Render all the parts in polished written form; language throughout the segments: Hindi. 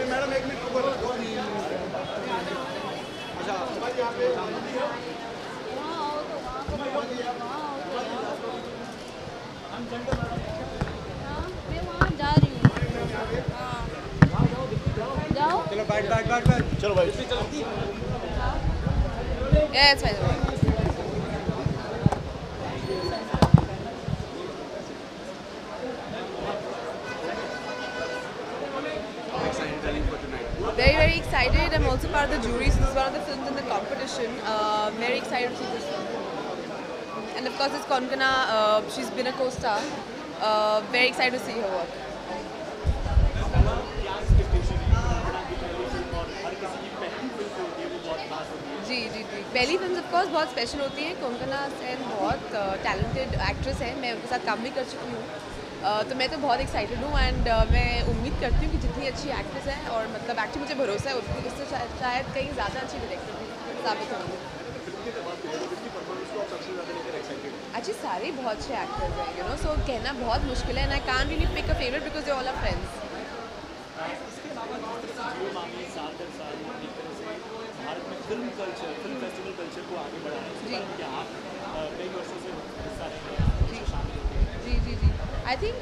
मैडम एक मिनट रुको। मैं वहाँ जा रही हूँ। जाओ। चलो बैठ चलो भाई चलो। Yeah, it's fine. Very, very excited. I'm also part of the jury, so this is one of the films in the competition. Very excited to see this film. And of course, it's Konkana. She's been a co-star. Very excited to see her work. जी जी जी, पहली फिल्म ऑफ कोर्स बहुत स्पेशल होती है। कोंकणा सेन बहुत टैलेंटेड एक्ट्रेस है, मैं उनके साथ काम भी कर चुकी हूँ। तो मैं तो बहुत एक्साइटेड हूँ एंड मैं उम्मीद करती हूँ कि जितनी अच्छी एक्ट्रेस है और मतलब एक्चुअली मुझे भरोसा है उससे शायद कहीं ज़्यादा अच्छी डायरेक्टर भी साबित होंगी। अच्छी सारे बहुत अच्छे एक्टर्स हैं, यू नो, सो कहना बहुत मुश्किल है and I can't really pick a favourite because they all are friends. Bharat में film culture, film festival culture को आगे बढ़ाने के आप कई वर्षों से हिस्सा रहे हैं, शामिल होते हैं। जी जी जी, आई थिंक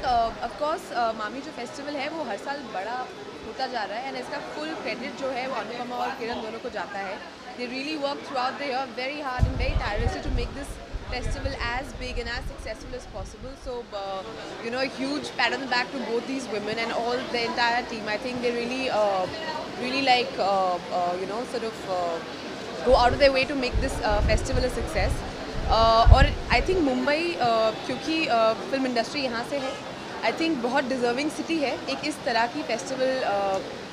ऑफ कोर्स मामी जो फेस्टिवल है वो हर साल बड़ा होता जा रहा है एंड इसका फुल क्रेडिट जो है वो अनुपमा और किरण दोनों को जाता है। They really work throughout the year very hard and very tirelessly to make this festival as big and as successful as possible. So, you know, a huge pat on the back to both these women and all the entire team. I think they really like, you know, sort of go out of their way to make this festival a success. और I think मुंबई क्योंकि फिल्म इंडस्ट्री यहाँ से है, आई थिंक बहुत डिज़र्विंग सिटी है एक इस तरह की फेस्टिवल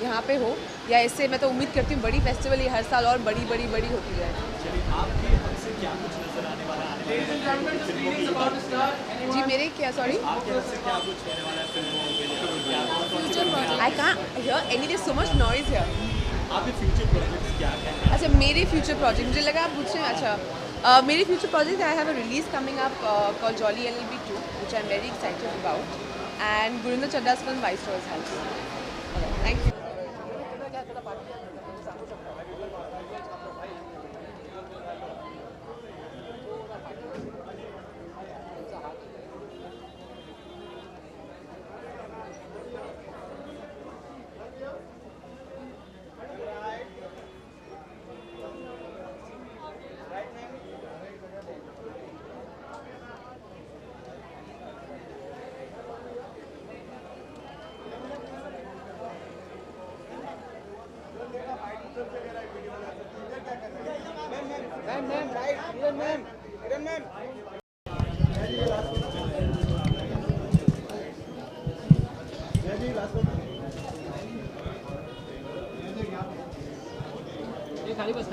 यहाँ पे हो, या इससे मैं तो उम्मीद करती हूँ बड़ी फेस्टिवल ये हर साल और बड़ी होती जाए। जी मेरे क्या, sorry I can't hear any, there so much noise here. अच्छा मेरे फ्यूचर प्रोजेक्ट, मुझे लगा आप पूछ रहे हैं। अच्छा मेरे future project, I have a release coming up called jolly LLB 2 which I am very excited about, and Gurinder Chadha's film Viceroy's House. Thank you. खाली बस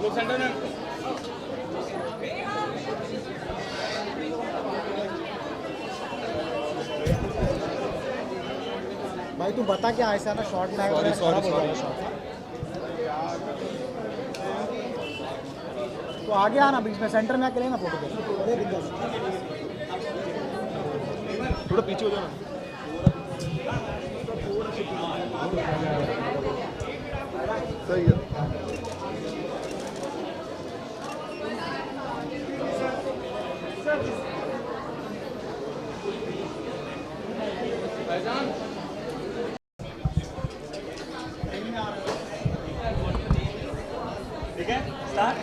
लोग सेंटर में भाई तू बता क्या ऐसा ना शॉर्ट में सॉरी तो आगे आना, बीच में सेंटर में आके लेना फोटो पे। थोड़ा पीछे हो जाओ ना। सही है। ठीक है, स्टार्ट।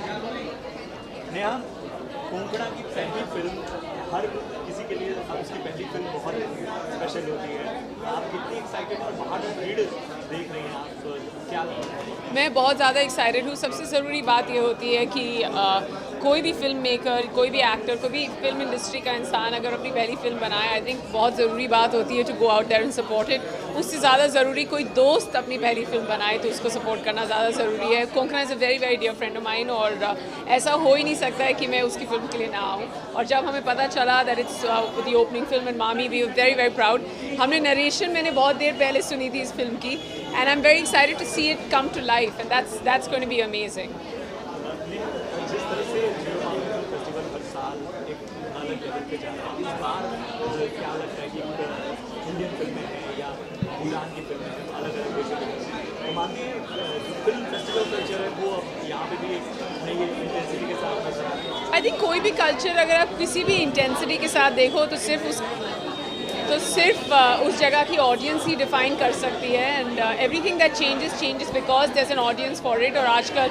नेहा, कोंकणा की पहली फिल्म हर किसी के लिए उसकी पहली फिल्म बहुत स्पेशल होती है। आप कितनी एक्साइटेड और बाहर में भीड़ देख रही हैं आप, तो क्या? मैं बहुत ज़्यादा एक्साइटेड हूँ। सबसे ज़रूरी बात ये होती है कि कोई भी फिल्म मेकर, कोई भी एक्टर, कोई भी फिल्म इंडस्ट्री का इंसान अगर अपनी पहली फिल्म बनाए, आई थिंक बहुत ज़रूरी बात होती है to go out there and support it. उससे ज़्यादा ज़रूरी कोई दोस्त अपनी पहली फिल्म बनाए तो उसको सपोर्ट करना ज़्यादा ज़रूरी है. Konkona is a very very dear friend of mine और ऐसा हो ही नहीं सकता है कि मैं उसकी फिल्म के लिए ना आऊँ. और जब हमें पता चला that it's the opening film and MAMI, we were very very proud. हमने नरेशन मैंने बहुत देर पहले सुनी थी इस फिल्म की and I am very excited to see it come to life and that's going to be amazing. जिस तरह से जियो मामी फिल्म फेस्टिवल हर साल एक अलग लेवल पे जा रहा है, इस बार मुझे क्या लगता है कि इंडियन फिल्में हैं या ईरान की फिल्में हैं, अलग अलग देशों की फिल्में हैं, तो मानती है जो फिल्म फेस्टिवल कल्चर है वो अब यहाँ पे भी एक नई इंटेंसिटी के साथ नजर आ रहा है. आई थिंक कोई भी कल्चर अगर आप किसी भी इंटेंसिटी के साथ देखो तो सिर्फ उस जगह की ऑडियंस ही डिफाइन कर सकती है. And everything that changes because there is an audience for it. और आजकल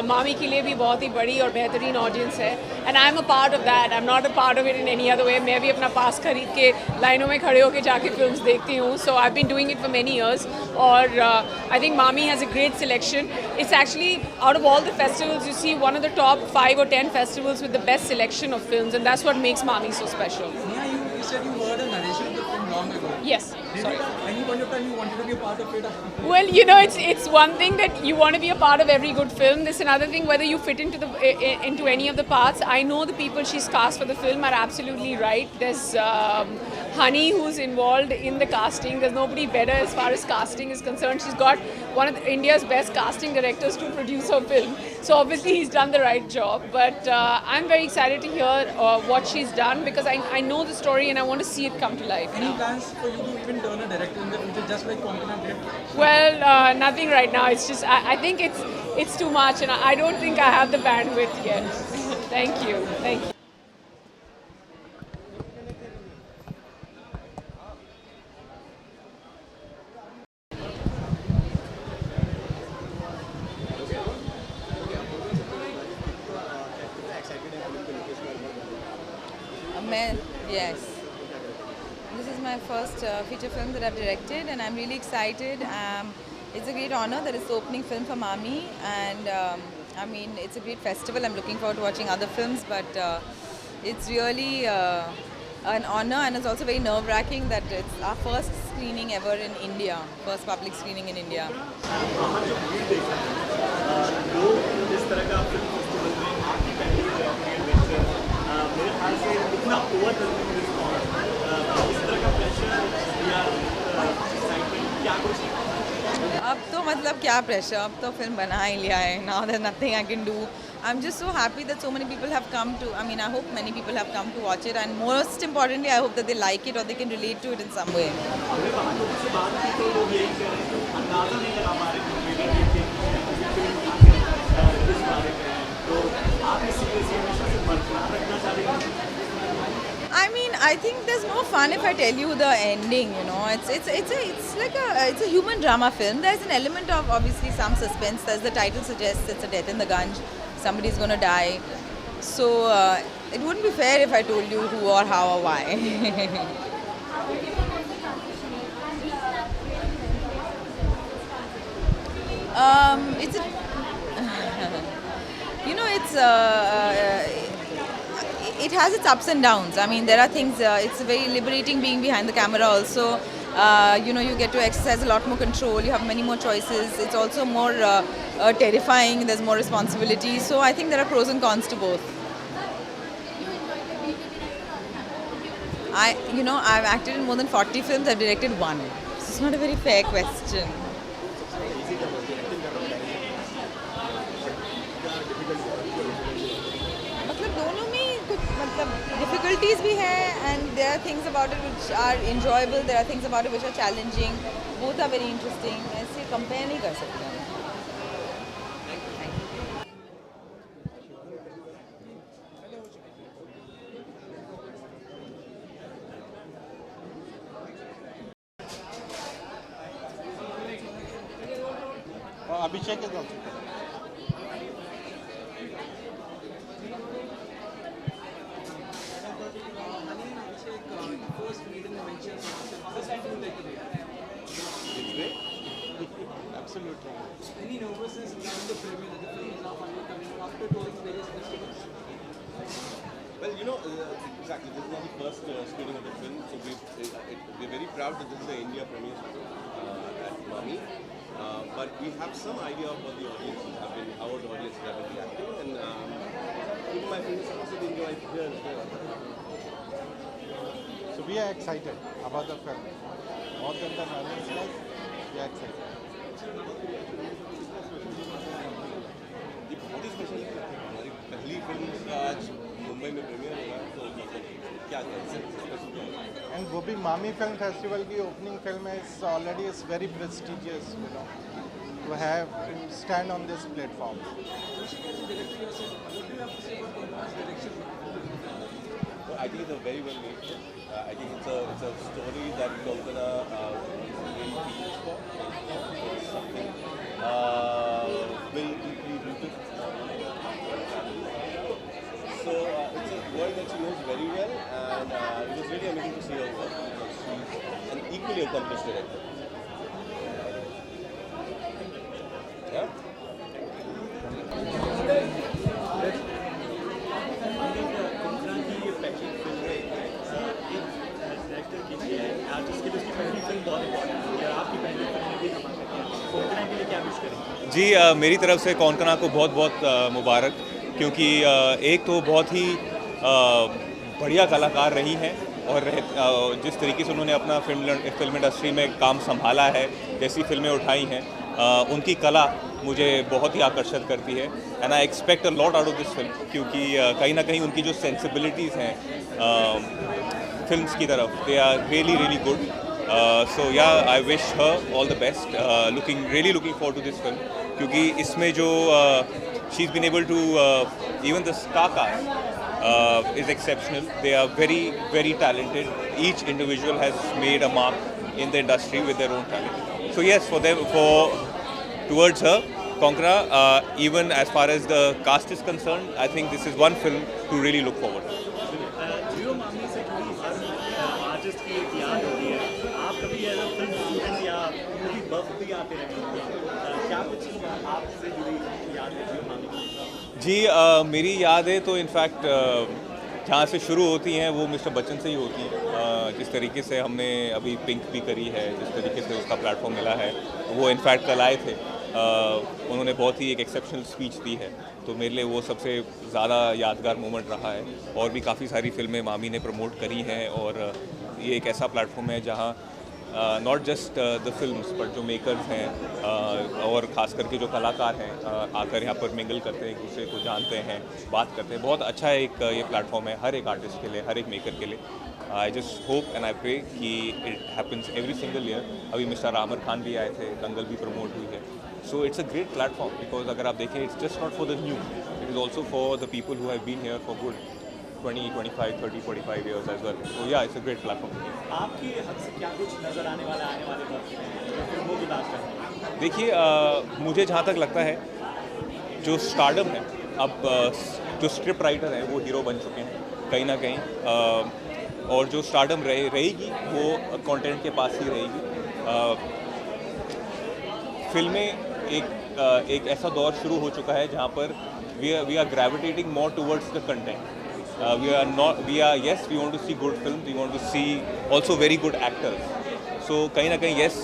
मामी के लिए भी बहुत ही बड़ी और बेहतरीन ऑडियंस है and I am a part of that. I am not a part of it in any other way. मैं भी अपना पास खरीद के लाइनों में खड़े होकर जाके फिल्म्स देखती हूँ. So I been doing it for many years और I think MAMI has a great selection. It's actually out of all the festivals you see one of the top 5 or 10 festivals with the best selection of films and that's what makes Mami so special. Yeah, you said you heard a narration of the film long ago. Yes. Did you at any point of time you wanted to be a part of it? Well, you know, it's one thing that you want to be a part of every good film. There's another thing whether you fit into any of the parts. I know the people she's cast for the film are absolutely right. There's Honey who's involved in the casting. There's nobody better as far as casting is concerned. She's got one of India's best casting directors to produce her film. So obviously he's done the right job. But I'm very excited to hear what she's done because I know the story and I want to see it come to life. Any plans for you to even turn a director in the future, just like Konkana did? Well, nothing right now. It's just I think it's too much, and I don't think I have the bandwidth yet. Thank you. Yes. This is my first feature film that I've directed and I'm really excited. It's a great honor that it's the opening film for Mami and I mean it's a great festival. I'm looking forward to watching other films but it's really an honor and it's also very nerve-wracking that it's our first screening ever in India, first public screening in India. वहाँ जो भीड़ देखा है लोग इस तरह का फिल्म फेस्टिवल में आपकी पहली वेंचर मेरे ख्याल से इतना ओवरवेलमिंग रिस्पॉन्स इस तरह का प्रेशर या एक्साइटमेंट क्या कुछ अब तो मतलब क्या प्रेशर, अब तो फिल्म बना ही लिया है. Now there's nothing I can do. I'm just so happy that so many people have come to, I mean I hope many people have come to watch it and most importantly I hope that they like it or they can relate to it in some way. हमने वहाँ लोगों से बात की तो लोग यही कह रहे हैं अंदाज़ा नहीं लगा पा रहे कि फिल्म आखिर किस बारे में है. तो आप इस सीरीज हमेशा से बरकरार रखना चाह रहे हैं. I mean, I think there's no fun if I tell you the ending. You know, it's a human drama film. There's an element of obviously some suspense. As the title suggests, it's a death in the gunge. Somebody's going to die. So it wouldn't be fair if I told you who or how or why. It's a, you know, it has its ups and downs. I mean, there are things, it's very liberating being behind the camera also. You know, you get to exercise a lot more control, you have many more choices. It's also more terrifying, there's more responsibility. So I think there are pros and cons to both. I've acted in more than 40 films, I've directed one. So it's not a very fair question. Difficulties भी हैं and there are things about it which are enjoyable, there are things about it which are challenging. Both are very interesting. ऐसे compare नहीं कर सकते हैं. अभिषेक के साथ Any nervousness around the premiere that the film is now finally coming after touring various festivals? Well, exactly. This is not the first screening of the film, so we're very proud that this is the India premiere at Mami. But we have some idea of what the audiences have been, how the audiences have been reacting, and even my film is supposed to be enjoyed here as well. So we are excited about the film. More than the nervousness, we are excited. ये बहुत ही स्पेशल है. हमारी पहली फिल्म आज मुंबई में प्रीमियर होगा, तो क्या स्पेशल क्या है? And वो भी मामी फिल्म फेस्टिवल की ओपनिंग फिल्म है. It's already is very prestigious, to have to stand on this platform. So I think it's a very well made film. I think it's a story that Konkana really feels for. It's something very deeply rooted. So it's a world that she knows very well, and it was really amazing to see her work. She's an equally accomplished director. Yeah? जी मेरी तरफ से कोंकणा को बहुत बहुत मुबारक, क्योंकि एक तो बहुत ही बढ़िया कलाकार रही हैं और जिस तरीके से उन्होंने अपना फिल्म इंडस्ट्री में काम संभाला है, जैसी फिल्में उठाई हैं, उनकी कला मुझे बहुत ही आकर्षित करती है. And I expect a lot out of this film, क्योंकि कहीं ना कहीं उनकी जो सेंसिबिलिटीज़ हैं फिल्म्स की तरफ, they are really good. So yeah, I wish her all the best. Really looking forward to this film, क्योंकि इसमें जो she's been able to even the star cast is exceptional. They are very talented. Each individual has made a mark in the industry with their own talent. So yes, towards her, Konkana, even as far as the cast is concerned, I think this is one film to really look forward to. जियो मामी से जुड़ी हर आर्टिस्ट की एक याद होती है. आप कभी एज अ फिल्म स्टूडेंट या मूवी बफ भी आते रहते हैं, क्या कुछ आपसे जुड़ी याद है जियो मामी की? जी मेरी याद है तो इनफैक्ट जहाँ से शुरू होती हैं वो मिस्टर बच्चन से ही होती हैं. जिस तरीके से हमने अभी पिंक भी करी है, जिस तरीके से उसका प्लेटफॉर्म मिला है, वो इनफैक्ट कल आए थे. उन्होंने बहुत ही एक एक्सेप्शनल स्पीच दी है, तो मेरे लिए वो सबसे ज़्यादा यादगार मोमेंट रहा है. और भी काफ़ी सारी फिल्में मामी ने प्रमोट करी हैं, और ये एक ऐसा प्लेटफॉर्म है जहाँ not just the films but जो मेकर्स हैं और ख़ास करके जो कलाकार हैं आकर यहाँ पर मिंगल करते हैं, एक दूसरे को जानते हैं, बात करते हैं. बहुत अच्छा एक ये प्लेटफॉर्म है हर एक आर्टिस्ट के लिए, हर एक मेकर के लिए. I just hope and I pray कि it happens every single year. अभी मिस्टर आमिर खान भी आए थे, दंगल भी प्रमोट हुई है. So it's a great platform, because अगर आप देखें it's just not for the new, it is also for the people who have been here for good 20, 25, 30, 45 years as well. So yeah, it's a great platform. आपकी हद से क्या कुछ नज़र आने वाले वक्त में फिल्मों की बात करें? देखिए मुझे जहाँ तक लगता है जो स्टारडम है, अब जो स्क्रिप्ट राइटर हैं वो हीरो बन चुके हैं कहीं ना कहीं, और जो स्टारडम रहेगी वो कंटेंट के पास ही रहेगी. फिल्में एक ऐसा दौर शुरू हो चुका है जहाँ पर we are gravitating more towards the content. We want to see good films, we want to see also very good actors. So कहीं ना कहीं yes,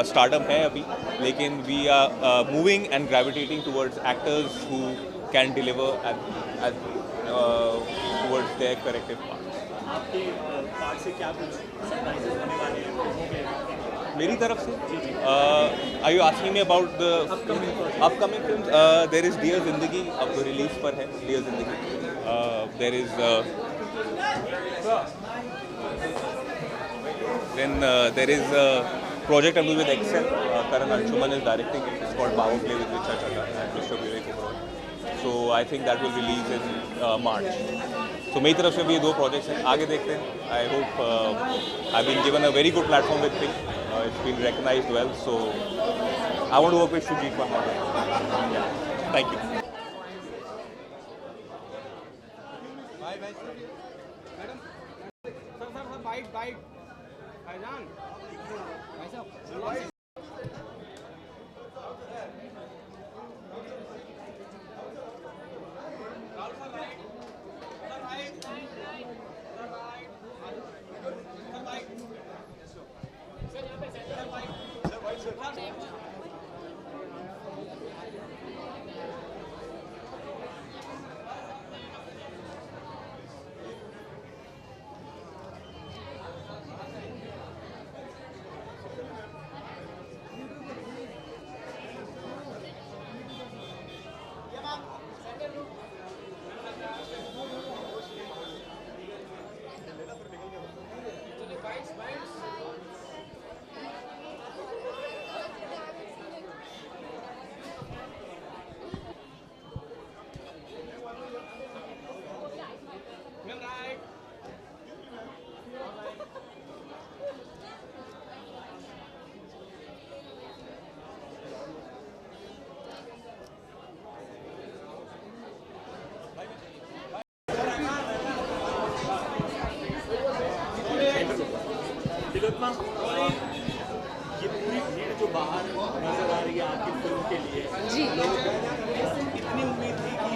stardom है अभी, लेकिन we are moving and gravitating towards actors who can deliver towards their corrective parts. आपके पार्ट से क्या कुछ सरप्राइजेस होने वाले हैं फिल्मों के? मेरी तरफ से are you asking me about the upcoming films? There is Dear Zindagi, अब रिलीज पर है Dear Zindagi. There is there is a project I'm doing with Excel. Karan Anshuman is directing it. It's called Power Play with Richa Chadha and Mr. Vivek Oberoi. So I think that will release in March. So मेरी तरफ से भी ये दो प्रोजेक्ट्स हैं, आगे देखते हैं. I hope I've been given a very good platform with Pink. It's been recognized well, so I want to work with Shujit one more time. Yeah. Thank you. Madam sir bite भाईजान भाई साहब तिलोत्तमा, ये पूरी भीड़ जो बाहर नजर आ रही है आपकी फिल्म के लिए, जी इतनी उम्मीद थी कि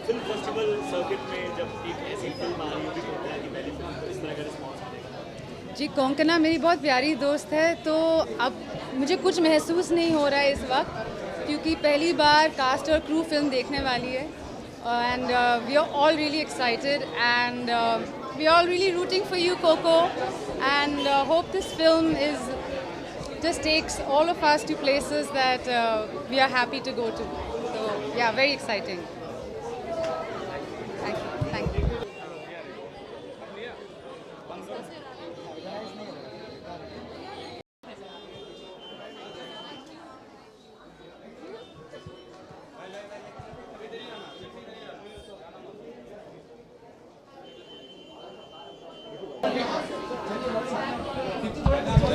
फिल्म फेस्टिवल सर्किट में जब एक ऐसी फिल्म आ रही है कोंकणा की पहली फिल्म, तो इस तरह का रिस्पॉन्स मिलेगा? जी कोंकणा मेरी बहुत प्यारी दोस्त है, तो अब मुझे कुछ महसूस नहीं हो रहा है इस वक्त, क्योंकि पहली बार कास्ट और क्रू फिल्म देखने वाली है and we are all really excited and we are all really rooting for you, Coco, and hope this film just takes all of us to places that we are happy to go to. So yeah, very exciting. Thank you.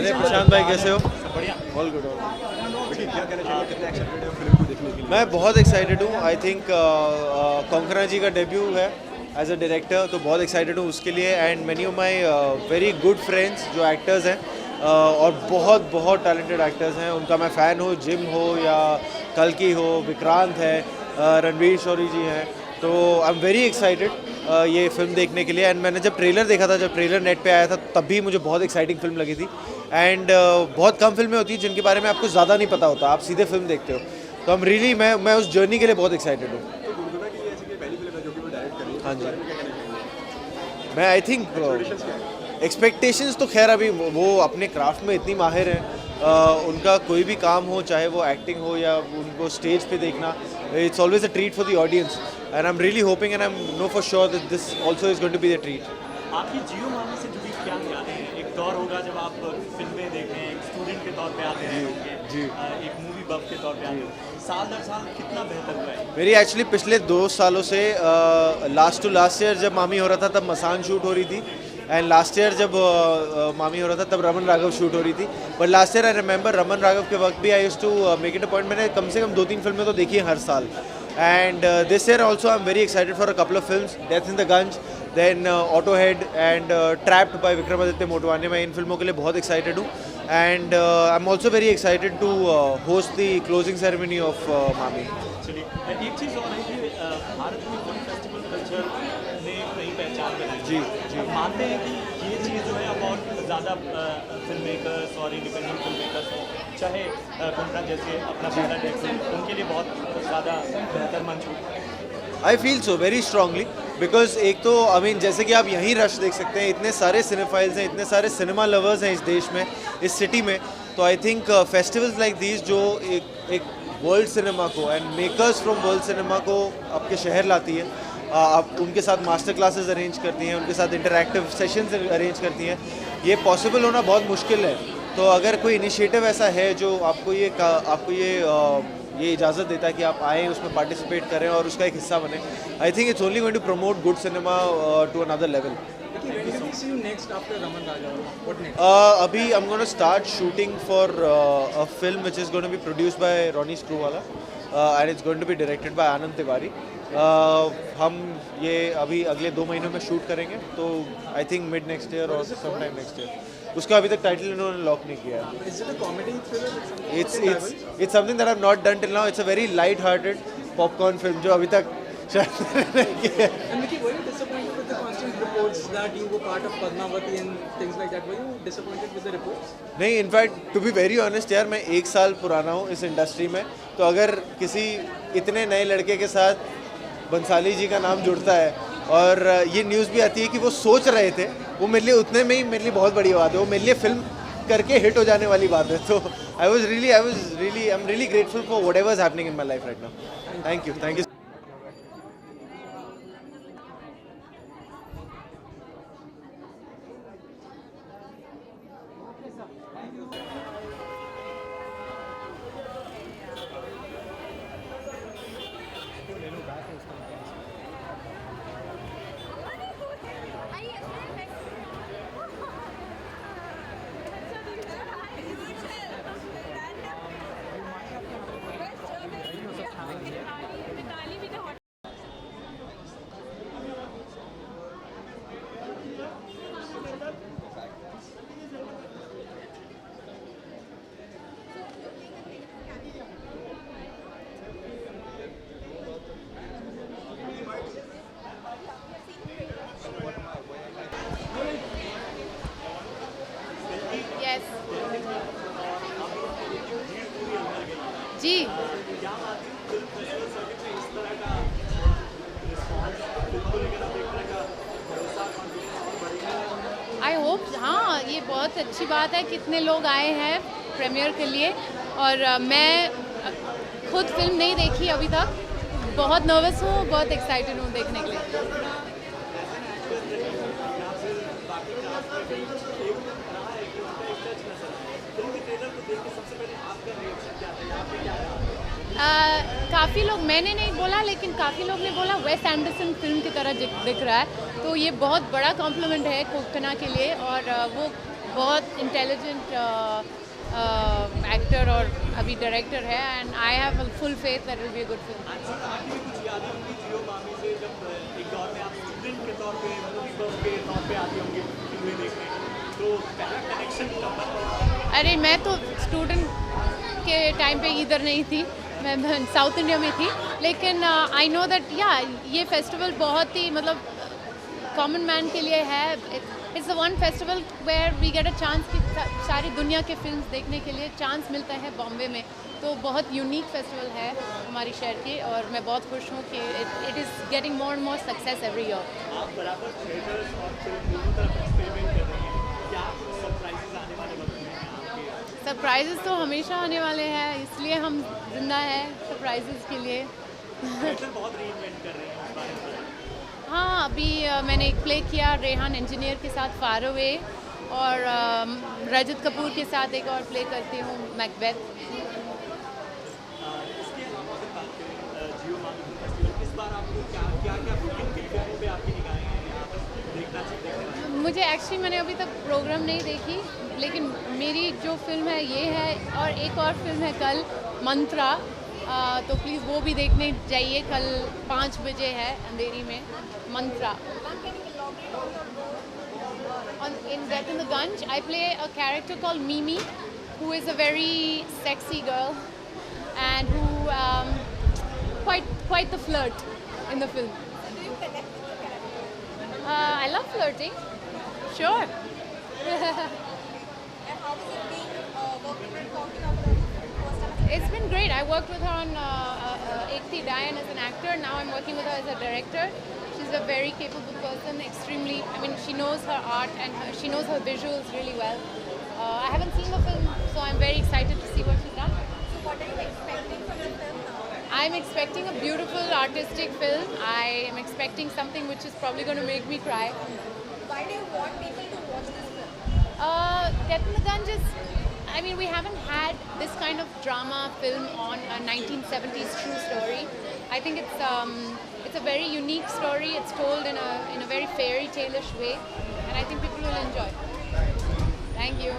अरे प्रशांत भाई कैसे हो? बढ़िया। All good. क्या कहना चाहिए, कितने एक्साइटेड हो फिल्म को देखने के लिए? मैं बहुत एक्साइटेड हूँ। आई थिंक कोंकणा जी का डेब्यू है एज अ डायरेक्टर, तो बहुत एक्साइटेड हूँ उसके लिए। And many of my very good friends जो एक्टर्स हैं और बहुत बहुत टैलेंटेड एक्टर्स हैं, उनका मैं फ़ैन हूँ। जिम हो या कल्की हो, विक्रांत है, रणवीर शौरी जी हैं, तो आई एम वेरी एक्साइटेड ये फिल्म देखने के लिए। एंड मैंने जब ट्रेलर देखा था, जब ट्रेलर नेट पे आया था, तब भी मुझे बहुत एक्साइटिंग फिल्म लगी थी। एंड बहुत कम फिल्में होती हैं जिनके बारे में आपको ज़्यादा नहीं पता होता, आप सीधे फिल्म देखते हो। तो हम रियली मैं उस जर्नी के लिए बहुत एक्साइटेड हूँ। तो कोंकणा की ऐसी कोई पहली फिल्म है जो कि वो डायरेक्ट कर रही है? हाँ जी। क्या कहना चाहिए? मैं आई थिंक एक्सपेक्टेशंस तो खैर अभी वो अपने क्राफ्ट में इतनी माहिर हैं, उनका कोई भी काम हो, चाहे वो एक्टिंग हो या उनको स्टेज पे देखना, it's always a treat for the audience and I am really hoping and I am know for sure that this also is going to be the treat. आपकी जियो मामी से जुड़ी क्या यादें हैं? एक दौर होगा जब आप फिल्में देखते हैं, एक स्टूडेंट के तौर पे आते हैं, जी। एक मूवी बफ के तौर पे आते हैं, साल दर साल कितना बेहतर हुआ है? मेरी एक्चुअली पिछले 2 सालों से लास्ट टू लास्ट ईयर जब मामी हो रहा था तब मसान शूट हो रही थी, एंड लास्ट ईयर जब मामी हो रहा था तब रमन राघव शूट हो रही थी। But last year I remember Raman Raghav के वक्त भी I used to make it a point, मैंने कम से कम 2-3 फिल्में तो देखी हैं हर साल। And this year also I am very excited for a couple of films, death in the Gunj, then autohead and trapped by Vikramaditya Motwane. मैं इन फिल्मों के लिए बहुत एक्साइटेड हूँ and I am also very excited to host the closing ceremony of MAMI. चलिए, एक चीज़ और है कि भारत में फिल्म फेस्टिवल कल्चर ने कई पहचान बनाई। जी। मानते हैं कि ये चीज़ जो है अब और ज़्यादा फिल्म मेकर्स और इंडिपेंडेंट फिल्म मेकर्स हों, चाहे कोंकणा जैसे अपना पहला डायरेक्टर, उनके लिए बहुत ज़्यादा बेहतर मंच हो। I feel so very strongly, because एक तो आई मीन जैसे कि आप यहीं रश देख सकते हैं, इतने सारे सिनेफाइल्स हैं, इतने सारे सिनेमा लवर्स हैं इस देश में, इस सिटी में। तो I think festivals like these जो एक वर्ल्ड सिनेमा को and makers from world cinema को आपके शहर लाती है, आप उनके साथ मास्टर क्लासेस अरेंज करती हैं, उनके साथ इंटरैक्टिव सेशंस अरेंज करती हैं, ये पॉसिबल होना बहुत मुश्किल है। तो अगर कोई इनिशिएटिव ऐसा है जो आपको ये इजाज़त देता है कि आप आएँ, उसमें पार्टिसिपेट करें और उसका एक हिस्सा बने, I think it's only going to promote good cinema to another level. अभी I am gonna start shooting for a film which is going to be produced by Ronnie Screwvala and it's going to be directed by Anand Tiwari. हम ये अभी अगले 2 महीनों में शूट करेंगे, तो I think mid next year और सम टाइम नेक्स्ट ईयर। उसका अभी तक टाइटल इन्होंने लॉक नहीं किया है। It's something that I've not done till now. It's a very light-hearted popcorn film जो अभी तक शायद नहीं किया। And Vicky, were you disappointed with the constant reports that you were part of Padmavati and things like that? Were you disappointed with the reports? नहीं, in fact to be very honest यार, मैं 1 साल पुराना हूँ इस इंडस्ट्री में, तो अगर किसी इतने नए लड़के के साथ बंसाली जी का नाम जुड़ता है और ये न्यूज़ भी आती है कि वो सोच रहे थे, वो मेरे लिए उतने में ही मेरे लिए बहुत बड़ी बात है। वो मेरे लिए फिल्म करके हिट हो जाने वाली बात है। तो I am really grateful for whatever is happening in my life right now. Thank you. Yes. जी आई होप, हाँ ये बहुत अच्छी बात है, कितने लोग आए हैं प्रीमियर के लिए। और मैं खुद फिल्म नहीं देखी अभी तक, बहुत नर्वस हूँ, बहुत एक्साइटेड हूँ देखने के लिए। काफ़ी लोग, मैंने नहीं बोला लेकिन काफ़ी लोग ने बोला वेस एंडरसन फिल्म की तरह दिख रहा है, तो ये बहुत बड़ा कॉम्प्लीमेंट है कोकना के लिए। और वो बहुत इंटेलिजेंट एक्टर और अभी डायरेक्टर है, and I have full faith that will be a good film. अरे मैं तो स्टूडेंट के टाइम पे इधर नहीं थी, मैं साउथ इंडिया में थी, लेकिन आई नो दैट या ये फेस्टिवल बहुत ही मतलब कॉमन मैन के लिए है। It's the one festival where we get a chance कि सारी दुनिया के फिल्म्स देखने के लिए चांस मिलता है बॉम्बे में, तो बहुत यूनिक फेस्टिवल है हमारी शहर की, और मैं बहुत खुश हूँ कि it is getting more and more success every year. Surprises तो हमेशा आने वाले हैं, इसलिए हम जिंदा हैं सरप्राइजेस के लिए। हाँ, अभी मैंने एक प्ले किया रेहान इंजीनियर के साथ फार अवे, और रजत कपूर के साथ एक और प्ले करती हूँ मैकबेथ। मुझे एक्चुअली, मैंने अभी तक प्रोग्राम नहीं देखी, लेकिन मेरी जो फिल्म है ये है, और एक और फिल्म है कल मंत्रा, तो प्लीज़ वो भी देखने जाइए, कल 5 बजे है अंधेरी में मंत्रा। In Death in the Gunj, I play a character called Mimi, who is a very sexy girl and who quite the flirt in the film. Do you connect with the character? I love flirting. Sure. And how is it being working with Konkana for the first time? It's been great. I worked with her on Ekti Dayan as an actor. Now I'm working with her as a director. She's a very capable person, extremely, I mean, she knows her art and she knows her visuals really well. I haven't seen the film, so I'm very excited to see what she's done. So what are you expecting from the film now? I'm expecting a beautiful artistic film. I am expecting something which is probably going to make me cry. Why do you want people to watch this film? Death in the Gunj is, I mean, we haven't had this kind of drama film on a 1970s true story. I think it's a very unique story. It's told in a very fairy tale-ish way, and I think people will enjoy. Thank you.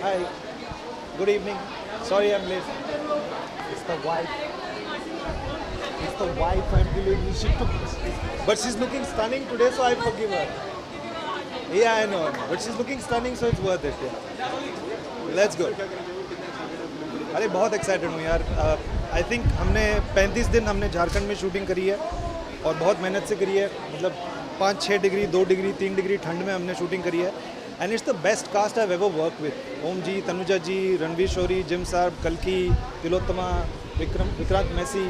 Hi, good evening. Sorry I'm late. It's the wife. It's the wife I'm delaying. She took, but she's looking stunning today, so I forgive her. Yeah, I know, but she's looking stunning, so it's worth it. Yeah. Let's go. अरे बहुत एक्साइटेड हूँ यार. आई थिंक हमने 35 दिन हमने झारखंड में शूटिंग करी है और बहुत मेहनत से करी है. मतलब 5-6 डिग्री, 2 डिग्री, 3 डिग्री ठंड में हमने शूटिंग करी है. And it's the best cast I ever work with. Om ji, Tanuja ji, Ranvir Shorey, Jim साहब, कल्की, Tillotama, Vikrant Massey.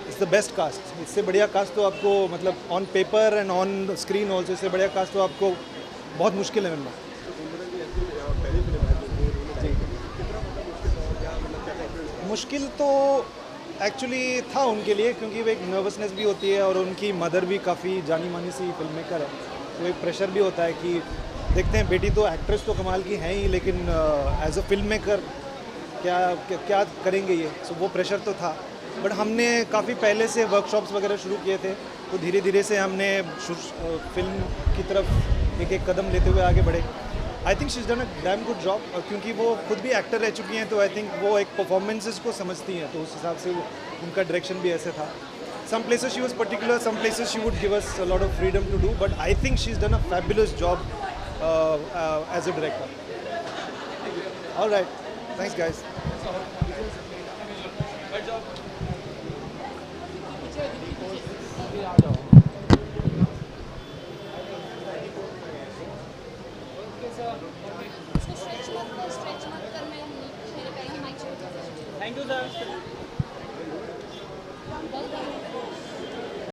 It's the best cast. इससे बढ़िया कास्ट तो आपको मतलब on paper and on screen also इससे बढ़िया कास्ट तो आपको बहुत मुश्किल है मिलना. मुश्किल तो एक्चुअली था उनके लिए, क्योंकि वो एक नर्वसनेस भी होती है और उनकी मदर भी काफ़ी जानी मानी सी फिल्म मेकर है, तो एक प्रेशर भी होता है कि देखते हैं बेटी तो एक्ट्रेस तो कमाल की है ही, लेकिन एज अ फिल्म मेकर क्या करेंगे ये. सो वो प्रेशर तो था. बट हमने काफ़ी पहले से वर्कशॉप्स वगैरह शुरू किए थे, तो धीरे धीरे से हमने फिल्म की तरफ एक एक कदम लेते हुए आगे बढ़े. I think she is done a damn good job, क्योंकि वो खुद भी एक्टर रह चुकी हैं, तो आई थिंक वो एक परफॉर्मेंसेस को समझती हैं, तो उस हिसाब से उनका डायरेक्शन भी ऐसे था. Some places she was particular, some places she would give us a lot of freedom to do, but I think she's done a fabulous job as a director. All right, thanks guys. Thank you, sir.